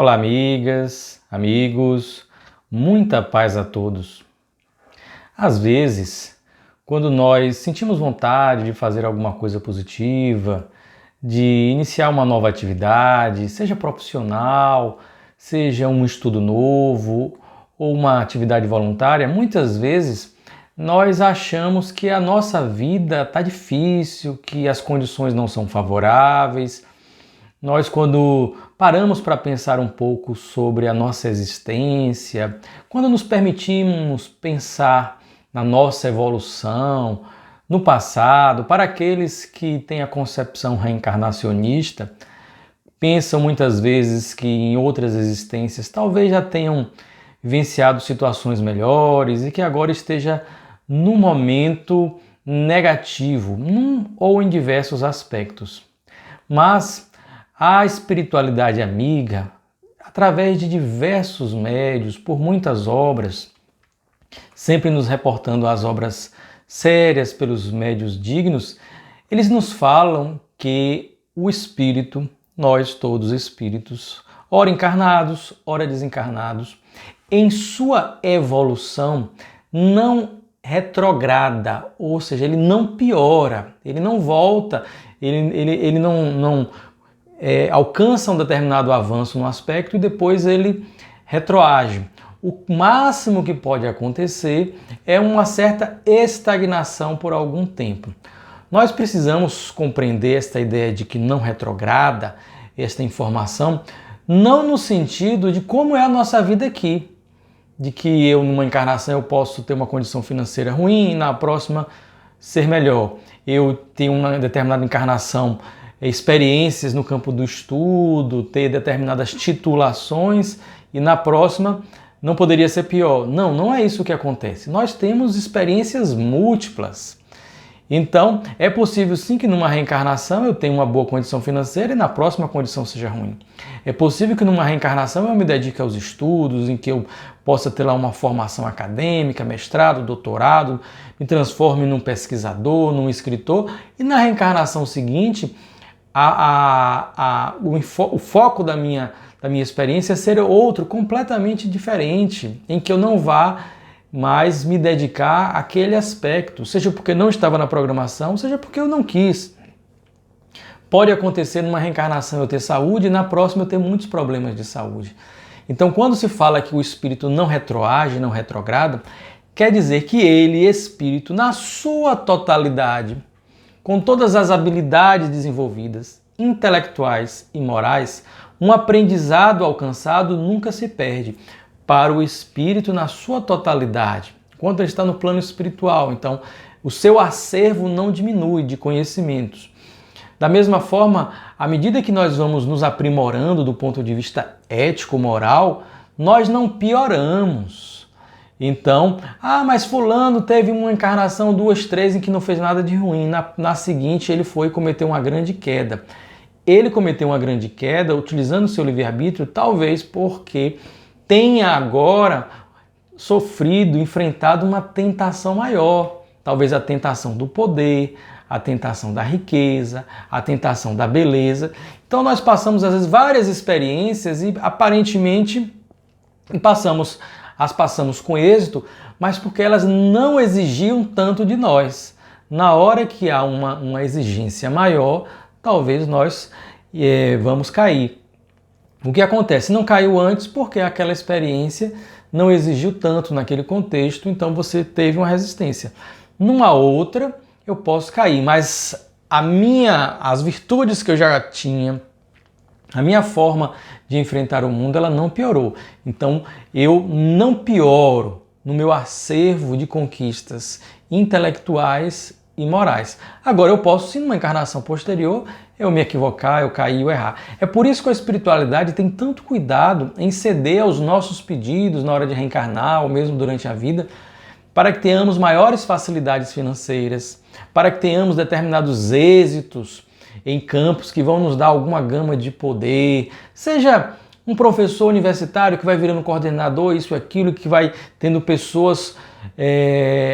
Olá, amigas, amigos, muita paz a todos. Às vezes, quando nós sentimos vontade de fazer alguma coisa positiva, de iniciar uma nova atividade, seja profissional, seja um estudo novo ou uma atividade voluntária, muitas vezes nós achamos que a nossa vida está difícil, que as condições não são favoráveis. Nós, quando paramos para pensar um pouco sobre a nossa existência, quando nos permitimos pensar na nossa evolução, no passado, para aqueles que têm a concepção reencarnacionista, pensam muitas vezes que em outras existências talvez já tenham vivenciado situações melhores e que agora esteja num momento negativo, num ou em diversos aspectos. Mas a espiritualidade amiga, através de diversos médios, por muitas obras, sempre nos reportando as obras sérias pelos médios dignos, eles nos falam que o espírito, nós todos espíritos, ora encarnados, ora desencarnados, em sua evolução não retrograda, ou seja, ele não piora, ele não volta, ele não alcança um determinado avanço no aspecto e depois ele retroage. O máximo que pode acontecer é uma certa estagnação por algum tempo. Nós precisamos compreender esta ideia de que não retrograda, esta informação, não no sentido de como é a nossa vida aqui, de que eu numa encarnação eu posso ter uma condição financeira ruim e na próxima ser melhor. Eu tenho uma determinada encarnação, experiências no campo do estudo, ter determinadas titulações e na próxima não poderia ser pior. Não, não é isso que acontece. Nós temos experiências múltiplas. Então, é possível sim que numa reencarnação eu tenha uma boa condição financeira e na próxima a condição seja ruim. É possível que numa reencarnação eu me dedique aos estudos, em que eu possa ter lá uma formação acadêmica, mestrado, doutorado, me transforme num pesquisador, num escritor, e na reencarnação seguinte o foco da minha experiência ser outro, completamente diferente, em que eu não vá mais me dedicar àquele aspecto, seja porque não estava na programação, seja porque eu não quis. Pode acontecer numa reencarnação eu ter saúde e na próxima eu ter muitos problemas de saúde. Então, quando se fala que o espírito não retroage, não retrograda, quer dizer que ele, espírito, na sua totalidade, com todas as habilidades desenvolvidas, intelectuais e morais, um aprendizado alcançado nunca se perde para o espírito na sua totalidade, quando ele está no plano espiritual. Então, o seu acervo não diminui de conhecimentos. Da mesma forma, à medida que nós vamos nos aprimorando do ponto de vista ético-moral, nós não pioramos. Então, mas fulano teve uma encarnação, 2, 3, em que não fez nada de ruim. Na seguinte, ele foi cometer uma grande queda. Ele cometeu uma grande queda utilizando o seu livre-arbítrio, talvez porque tenha agora sofrido, enfrentado uma tentação maior. Talvez a tentação do poder, a tentação da riqueza, a tentação da beleza. Então nós passamos, às vezes, várias experiências e aparentemente as passamos com êxito, mas porque elas não exigiam tanto de nós. Na hora que há uma exigência maior, talvez nós vamos cair. O que acontece? Não caiu antes porque aquela experiência não exigiu tanto naquele contexto, então você teve uma resistência. Numa outra, eu posso cair, mas as virtudes que eu já tinha, a minha forma de enfrentar o mundo, ela não piorou. Então, eu não pioro no meu acervo de conquistas intelectuais e morais. Agora, eu posso, sim, numa encarnação posterior, eu me equivocar, eu cair, eu errar. É por isso que a espiritualidade tem tanto cuidado em ceder aos nossos pedidos na hora de reencarnar, ou mesmo durante a vida, para que tenhamos maiores facilidades financeiras, para que tenhamos determinados êxitos em campos que vão nos dar alguma gama de poder, seja um professor universitário que vai virando coordenador, isso e aquilo, que vai tendo pessoas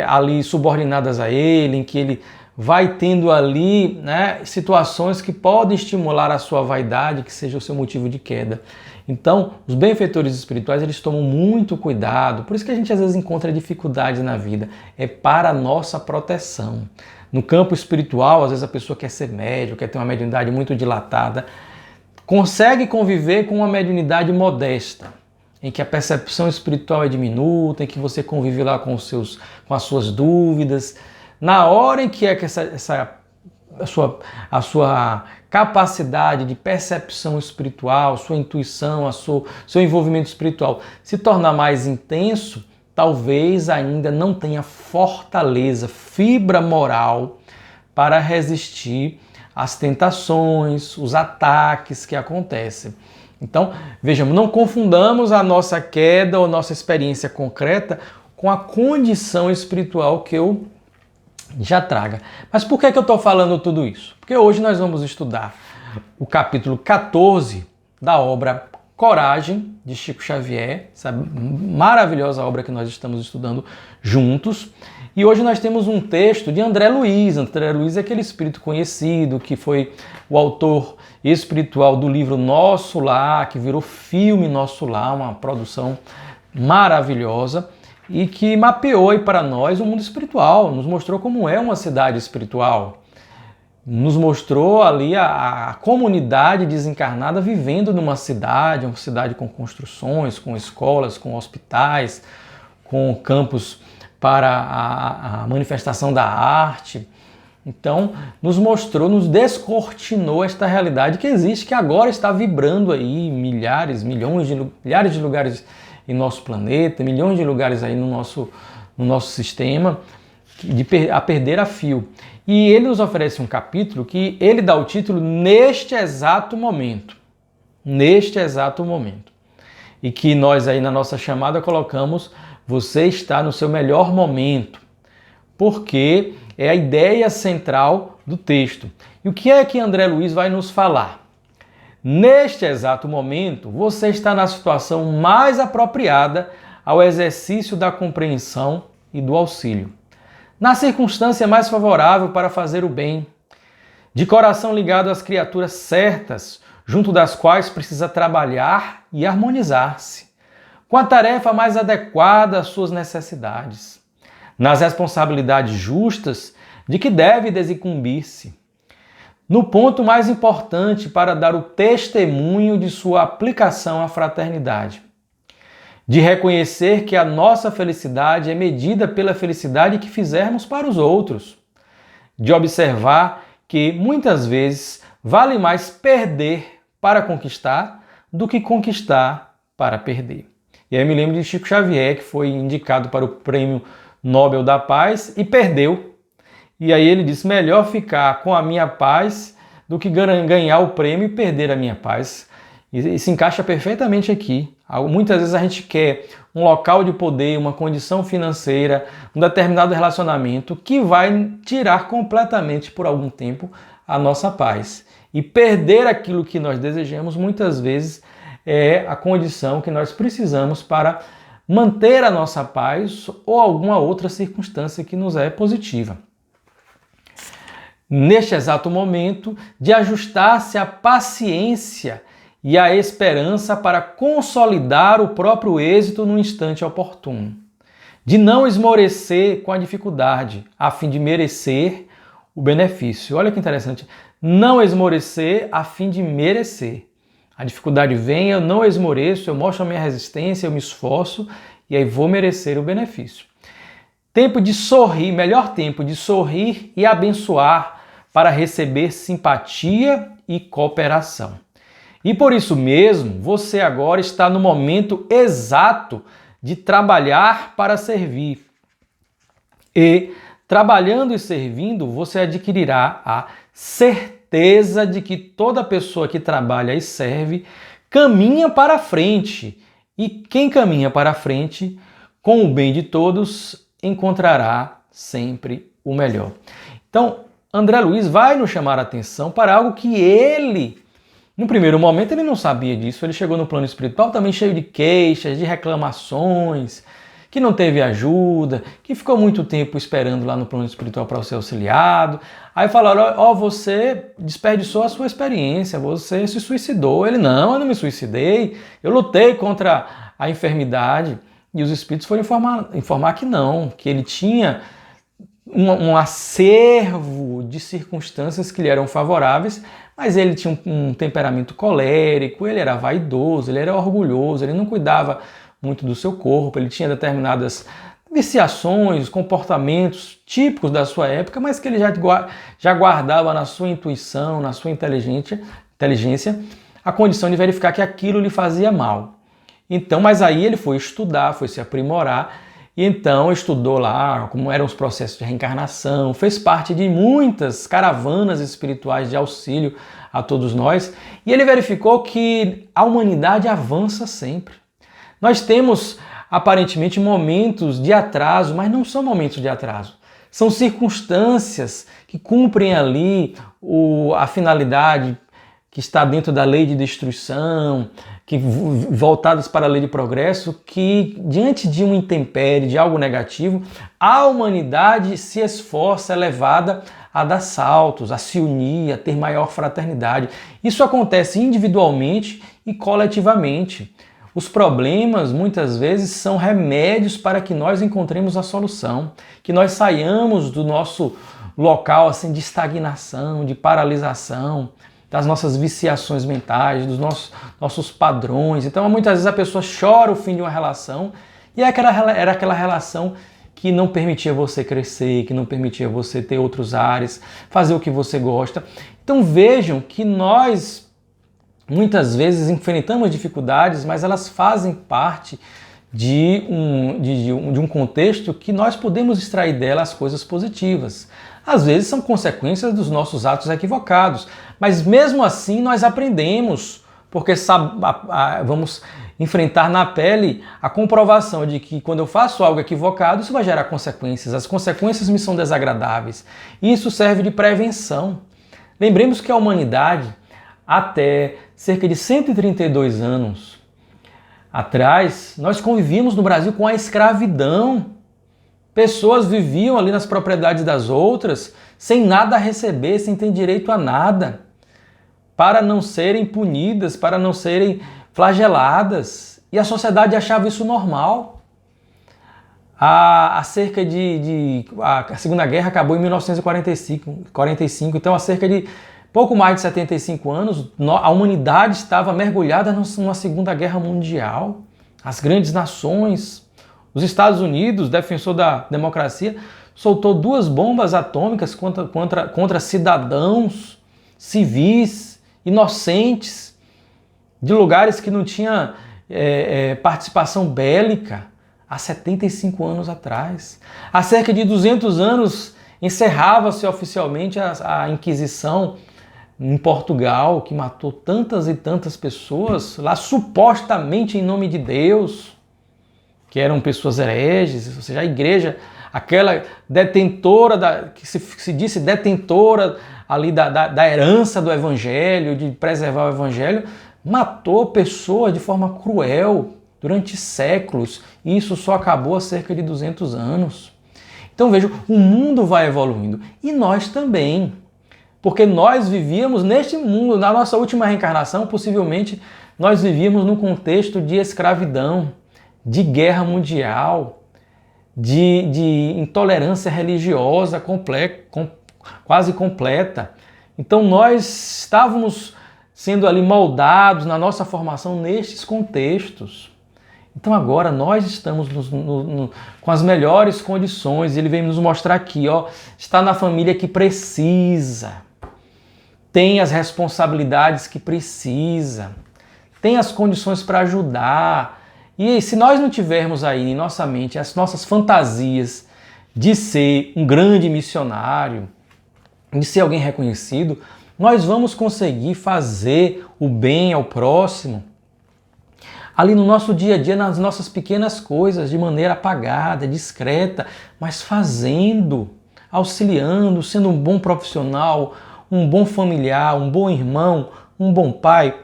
ali subordinadas a ele, em que ele vai tendo ali, né, situações que podem estimular a sua vaidade, que seja o seu motivo de queda. Então, os benfeitores espirituais, eles tomam muito cuidado, por isso que a gente às vezes encontra dificuldades na vida, é para a nossa proteção. No campo espiritual, às vezes a pessoa quer ser médium, quer ter uma mediunidade muito dilatada, consegue conviver com uma mediunidade modesta, em que a percepção espiritual é diminuta, em que você convive lá com as suas dúvidas. Na hora em que a sua capacidade de percepção espiritual, sua intuição, seu envolvimento espiritual se tornar mais intenso, talvez ainda não tenha fortaleza, fibra moral para resistir às tentações, os ataques que acontecem. Então, vejamos, não confundamos a nossa queda ou nossa experiência concreta com a condição espiritual que eu já traga. Mas por que eu estou falando tudo isso? Porque hoje nós vamos estudar o capítulo 14 da obra Coragem, de Chico Xavier, essa maravilhosa obra que nós estamos estudando juntos. E hoje nós temos um texto de André Luiz. André Luiz é aquele espírito conhecido, que foi o autor espiritual do livro Nosso Lar, que virou filme Nosso Lar, uma produção maravilhosa, e que mapeou aí para nós o mundo espiritual, nos mostrou como é uma cidade espiritual, nos mostrou ali a comunidade desencarnada vivendo numa cidade, uma cidade com construções, com escolas, com hospitais, com campos para a manifestação da arte. Então, nos mostrou, nos descortinou esta realidade que existe, que agora está vibrando aí milhares de lugares em nosso planeta, milhões de lugares aí no nosso sistema, a perder a fio. E ele nos oferece um capítulo que ele dá o título Neste Exato Momento. Neste exato momento. E que nós aí na nossa chamada colocamos: você está no seu melhor momento. Porque é a ideia central do texto. E o que é que André Luiz vai nos falar? Neste exato momento, você está na situação mais apropriada ao exercício da compreensão e do auxílio. Na circunstância mais favorável para fazer o bem, de coração ligado às criaturas certas, junto das quais precisa trabalhar e harmonizar-se, com a tarefa mais adequada às suas necessidades, nas responsabilidades justas de que deve desincumbir-se, no ponto mais importante para dar o testemunho de sua aplicação à fraternidade, de reconhecer que a nossa felicidade é medida pela felicidade que fizermos para os outros, de observar que muitas vezes vale mais perder para conquistar do que conquistar para perder. E aí eu me lembro de Chico Xavier, que foi indicado para o Prêmio Nobel da Paz e perdeu. E aí ele disse: melhor ficar com a minha paz do que ganhar o prêmio e perder a minha paz. E se encaixa perfeitamente aqui. Muitas vezes a gente quer um local de poder, uma condição financeira, um determinado relacionamento que vai tirar completamente por algum tempo a nossa paz. E perder aquilo que nós desejamos muitas vezes é a condição que nós precisamos para manter a nossa paz ou alguma outra circunstância que nos é positiva. Neste exato momento, de ajustar-se à paciência e à esperança para consolidar o próprio êxito no instante oportuno, de não esmorecer com a dificuldade, a fim de merecer o benefício. Olha que interessante, não esmorecer a fim de merecer. A dificuldade vem, eu não esmoreço, eu mostro a minha resistência, eu me esforço e aí vou merecer o benefício. Tempo de sorrir, melhor tempo de sorrir e abençoar para receber simpatia e cooperação. E por isso mesmo, você agora está no momento exato de trabalhar para servir. E, trabalhando e servindo, você adquirirá a certeza de que toda pessoa que trabalha e serve caminha para a frente. E quem caminha para a frente, com o bem de todos, encontrará sempre o melhor. Então, André Luiz vai nos chamar a atenção para algo que ele, no primeiro momento, ele não sabia disso. Ele chegou no plano espiritual também cheio de queixas, de reclamações, que não teve ajuda, que ficou muito tempo esperando lá no plano espiritual para ser auxiliado. Aí falaram, ó, você desperdiçou a sua experiência, você se suicidou. Ele, não, eu não me suicidei, eu lutei contra a enfermidade. E os espíritos foram informar que não, que ele tinha um acervo de circunstâncias que lhe eram favoráveis, mas ele tinha um temperamento colérico, ele era vaidoso, ele era orgulhoso, ele não cuidava muito do seu corpo, ele tinha determinadas viciações, comportamentos típicos da sua época, mas que ele já guardava na sua intuição, na sua inteligência, a condição de verificar que aquilo lhe fazia mal. Então, mas aí ele foi estudar, foi se aprimorar, e então estudou lá como eram os processos de reencarnação, fez parte de muitas caravanas espirituais de auxílio a todos nós, e ele verificou que a humanidade avança sempre. Nós temos aparentemente momentos de atraso, mas não são momentos de atraso. São circunstâncias que cumprem ali a finalidade que está dentro da lei de destruição, que voltadas para a lei de progresso, que diante de um intempérie, de algo negativo, a humanidade se esforça, é levada a dar saltos, a se unir, a ter maior fraternidade. Isso acontece individualmente e coletivamente. Os problemas, muitas vezes, são remédios para que nós encontremos a solução, que nós saiamos do nosso local assim, de estagnação, de paralisação, das nossas viciações mentais, dos nossos padrões. Então, muitas vezes a pessoa chora o fim de uma relação e era aquela relação que não permitia você crescer, que não permitia você ter outros ares, fazer o que você gosta. Então, vejam que nós muitas vezes enfrentamos dificuldades, mas elas fazem parte de um contexto que nós podemos extrair dela as coisas positivas. Às vezes são consequências dos nossos atos equivocados, mas mesmo assim nós aprendemos, porque vamos enfrentar na pele a comprovação de que quando eu faço algo equivocado, isso vai gerar consequências. As consequências me são desagradáveis. E isso serve de prevenção. Lembremos que a humanidade, até cerca de 132 anos atrás, nós convivíamos no Brasil com a escravidão. Pessoas viviam ali nas propriedades das outras, sem nada a receber, sem ter direito a nada, para não serem punidas, para não serem flageladas. E a sociedade achava isso normal. A Segunda Guerra acabou em 1945, então há cerca de pouco mais de 75 anos, a humanidade estava mergulhada numa Segunda Guerra Mundial. As grandes nações, os Estados Unidos, defensor da democracia, soltou 2 bombas atômicas contra cidadãos civis, inocentes, de lugares que não tinha participação bélica, há 75 anos atrás. Há cerca de 200 anos encerrava-se oficialmente a Inquisição em Portugal, que matou tantas e tantas pessoas, lá supostamente em nome de Deus, que eram pessoas hereges, ou seja, a igreja, aquela detentora, que se disse detentora ali da herança do evangelho, de preservar o evangelho, matou pessoas de forma cruel durante séculos, e isso só acabou há cerca de 200 anos. Então vejam, o mundo vai evoluindo, e nós também, porque nós vivíamos neste mundo, na nossa última reencarnação, possivelmente nós vivíamos num contexto de escravidão, de guerra mundial, de intolerância religiosa quase completa. Então nós estávamos sendo ali moldados na nossa formação nestes contextos. Então agora nós estamos com as melhores condições, e ele vem nos mostrar aqui, ó, está na família que precisa, tem as responsabilidades que precisa, tem as condições para ajudar. E se nós não tivermos aí em nossa mente as nossas fantasias de ser um grande missionário, de ser alguém reconhecido, nós vamos conseguir fazer o bem ao próximo ali no nosso dia a dia, nas nossas pequenas coisas, de maneira apagada, discreta, mas fazendo, auxiliando, sendo um bom profissional, um bom familiar, um bom irmão, um bom pai,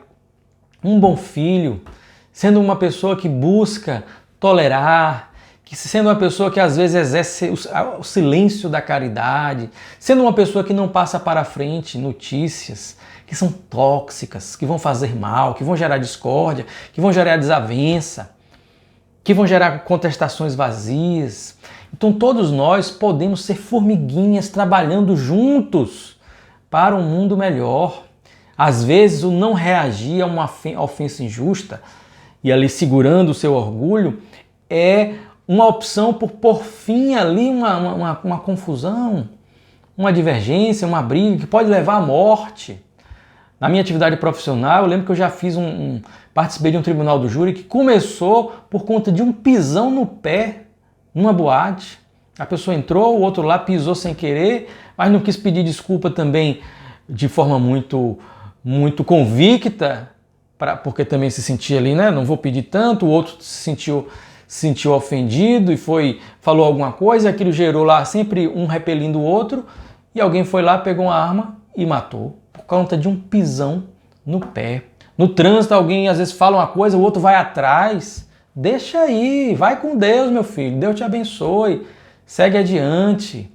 um bom filho, sendo uma pessoa que busca tolerar, que sendo uma pessoa que às vezes exerce o silêncio da caridade, sendo uma pessoa que não passa para frente notícias que são tóxicas, que vão fazer mal, que vão gerar discórdia, que vão gerar desavença, que vão gerar contestações vazias. Então todos nós podemos ser formiguinhas trabalhando juntos para um mundo melhor. Às vezes o não reagir a uma ofensa injusta e ali segurando o seu orgulho é uma opção por pôr fim ali uma confusão, uma divergência, uma briga que pode levar à morte. Na minha atividade profissional, eu lembro que eu já fiz participei de um tribunal do júri que começou por conta de um pisão no pé numa boate. A pessoa entrou, o outro lá pisou sem querer, mas não quis pedir desculpa também de forma muito convicta, porque também se sentia ali, né? Não vou pedir tanto, o outro se sentiu ofendido e falou alguma coisa, aquilo gerou lá sempre um repelindo o outro, e alguém foi lá, pegou uma arma e matou, por conta de um pisão no pé. No trânsito, alguém às vezes fala uma coisa, o outro vai atrás. Deixa aí, vai com Deus, meu filho, Deus te abençoe, segue adiante.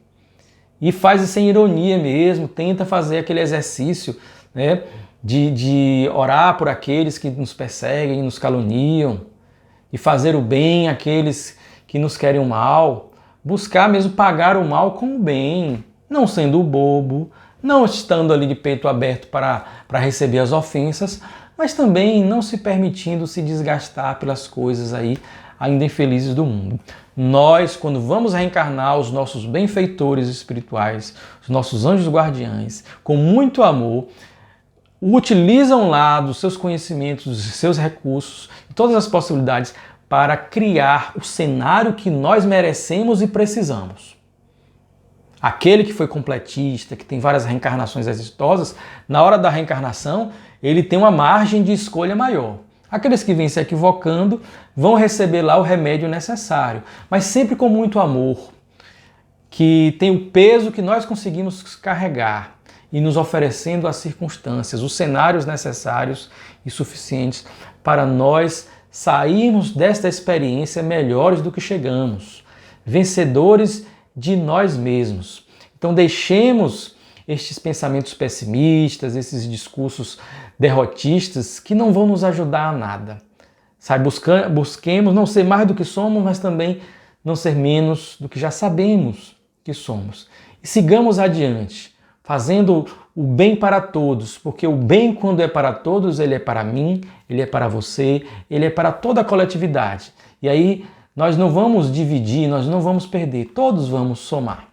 E faz isso sem ironia mesmo, tenta fazer aquele exercício, né, de orar por aqueles que nos perseguem, nos caluniam, e fazer o bem àqueles que nos querem o mal, buscar mesmo pagar o mal com o bem, não sendo bobo, não estando ali de peito aberto para receber as ofensas, mas também não se permitindo se desgastar pelas coisas aí ainda infelizes do mundo. Nós, quando vamos reencarnar, os nossos benfeitores espirituais, os nossos anjos guardiães, com muito amor, utilizam lá dos seus conhecimentos, dos seus recursos, todas as possibilidades para criar o cenário que nós merecemos e precisamos. Aquele que foi completista, que tem várias reencarnações exitosas, na hora da reencarnação, ele tem uma margem de escolha maior. Aqueles que vêm se equivocando vão receber lá o remédio necessário, mas sempre com muito amor, que tem o peso que nós conseguimos carregar e nos oferecendo as circunstâncias, os cenários necessários e suficientes para nós sairmos desta experiência melhores do que chegamos, vencedores de nós mesmos. Então deixemos estes pensamentos pessimistas, esses discursos derrotistas que não vão nos ajudar a nada. Busquemos não ser mais do que somos, mas também não ser menos do que já sabemos que somos. E sigamos adiante, fazendo o bem para todos, porque o bem, quando é para todos, ele é para mim, ele é para você, ele é para toda a coletividade. E aí nós não vamos dividir, nós não vamos perder, todos vamos somar.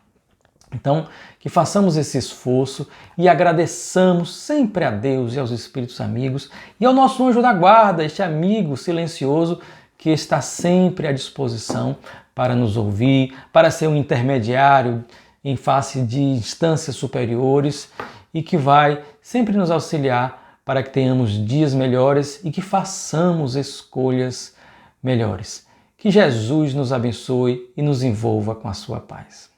Então, que façamos esse esforço e agradeçamos sempre a Deus e aos espíritos amigos e ao nosso anjo da guarda, este amigo silencioso que está sempre à disposição para nos ouvir, para ser um intermediário em face de instâncias superiores e que vai sempre nos auxiliar para que tenhamos dias melhores e que façamos escolhas melhores. Que Jesus nos abençoe e nos envolva com a sua paz.